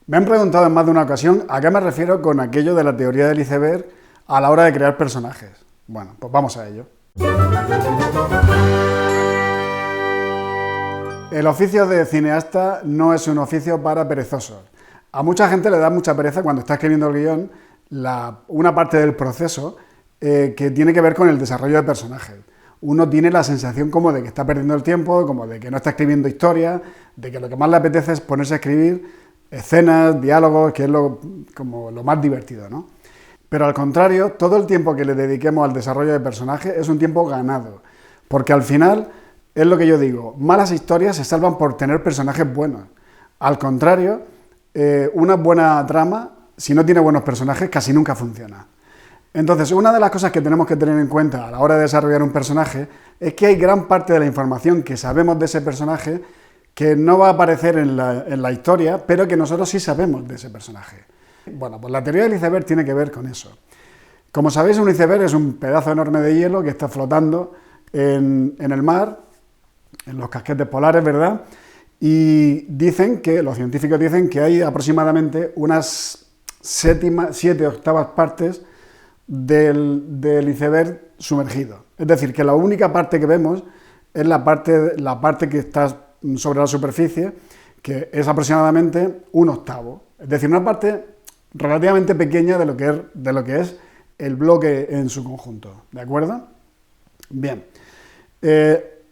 Me han preguntado en más de una ocasión a qué me refiero con aquello de la teoría del iceberg a la hora de crear personajes. Bueno, pues vamos a ello. El oficio de cineasta no es un oficio para perezosos. A mucha gente le da mucha pereza cuando está escribiendo el guión una parte del proceso que tiene que ver con el desarrollo de personajes. Uno tiene la sensación como de que está perdiendo el tiempo, como de que no está escribiendo historia, de que lo que más le apetece es ponerse a escribir escenas, diálogos, que es como lo más divertido, ¿no? Pero al contrario, todo el tiempo que le dediquemos al desarrollo de personajes es un tiempo ganado, porque al final, es lo que yo digo, malas historias se salvan por tener personajes buenos. Al contrario, una buena trama, si no tiene buenos personajes, casi nunca funciona. Entonces, una de las cosas que tenemos que tener en cuenta a la hora de desarrollar un personaje es que hay gran parte de la información que sabemos de ese personaje que no va a aparecer en la historia, pero que nosotros sí sabemos de ese personaje. Bueno, pues la teoría del iceberg tiene que ver con eso. Como sabéis, un iceberg es un pedazo enorme de hielo que está flotando en el mar, en los casquetes polares, ¿verdad? Y los científicos dicen que hay aproximadamente unas 7/8 partes del iceberg sumergido. Es decir, que la única parte que vemos es la parte que está sobre la superficie, que es aproximadamente 1/8. Es decir, una parte relativamente pequeña de lo que es el bloque en su conjunto. ¿De acuerdo? Bien.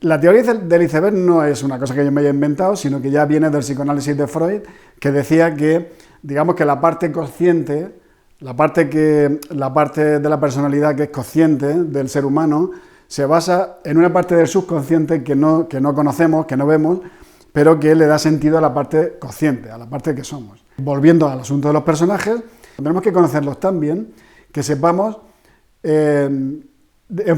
La teoría del iceberg no es una cosa que yo me haya inventado, sino que ya viene del psicoanálisis de Freud, que decía que, digamos que la parte consciente, la parte de la personalidad que es consciente del ser humano, se basa en una parte del subconsciente que no conocemos, que no vemos, pero que le da sentido a la parte consciente, a la parte que somos. Volviendo al asunto de los personajes, tenemos que conocerlos tan bien que sepamos, en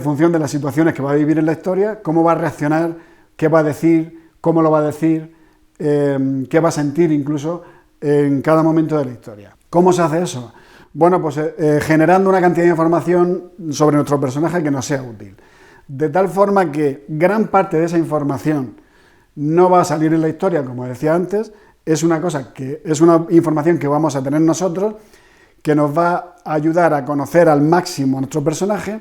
función de las situaciones que va a vivir en la historia, cómo va a reaccionar, qué va a decir, cómo lo va a decir, qué va a sentir incluso en cada momento de la historia. ¿Cómo se hace eso? Bueno, pues generando una cantidad de información sobre nuestro personaje que nos sea útil. De tal forma que gran parte de esa información no va a salir en la historia, como decía antes, es una información que vamos a tener nosotros, que nos va a ayudar a conocer al máximo a nuestro personaje,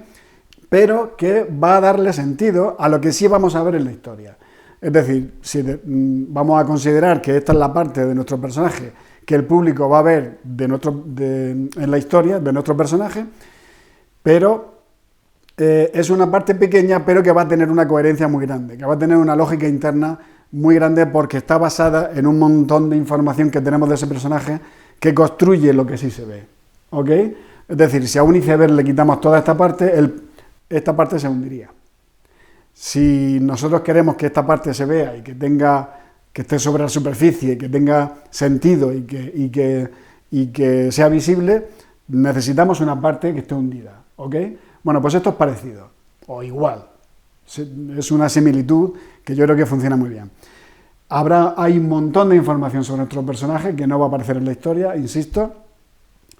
pero que va a darle sentido a lo que sí vamos a ver en la historia. Es decir, vamos a considerar que esta es la parte de nuestro personaje que el público va a ver en la historia de nuestro personaje, pero es una parte pequeña, pero que va a tener una coherencia muy grande, que va a tener una lógica interna muy grande porque está basada en un montón de información que tenemos de ese personaje que construye lo que sí se ve. ¿Ok? Es decir, si a un iceberg le quitamos toda esta parte se hundiría. Si nosotros queremos que esta parte se vea y que esté sobre la superficie, que tenga sentido y que sea visible, necesitamos una parte que esté hundida. ¿Ok? Bueno, pues esto es parecido, o igual. Es una similitud que yo creo que funciona muy bien. Hay un montón de información sobre nuestro personaje que no va a aparecer en la historia, insisto,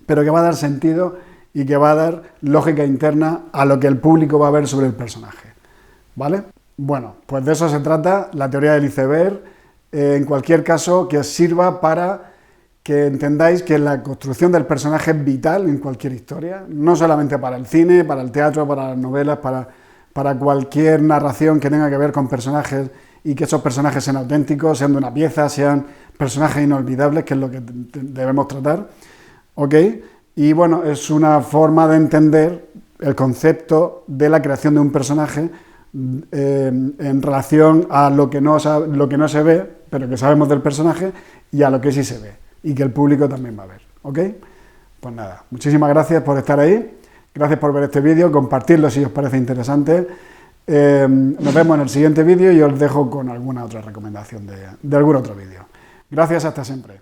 pero que va a dar sentido y que va a dar lógica interna a lo que el público va a ver sobre el personaje. ¿Vale? Bueno, pues de eso se trata la teoría del iceberg. En cualquier caso, que os sirva para que entendáis que la construcción del personaje es vital en cualquier historia, no solamente para el cine, para el teatro, para las novelas, para cualquier narración que tenga que ver con personajes y que esos personajes sean auténticos, sean de una pieza, sean personajes inolvidables, que es lo que debemos tratar. ¿Ok? Y bueno, es una forma de entender el concepto de la creación de un personaje en relación a lo que no se ve, pero que sabemos del personaje, y a lo que sí se ve, y que el público también va a ver. ¿Ok? Pues nada, muchísimas gracias por estar ahí, gracias por ver este vídeo, compartirlo si os parece interesante. Nos vemos en el siguiente vídeo y os dejo con alguna otra recomendación de algún otro vídeo. Gracias, hasta siempre.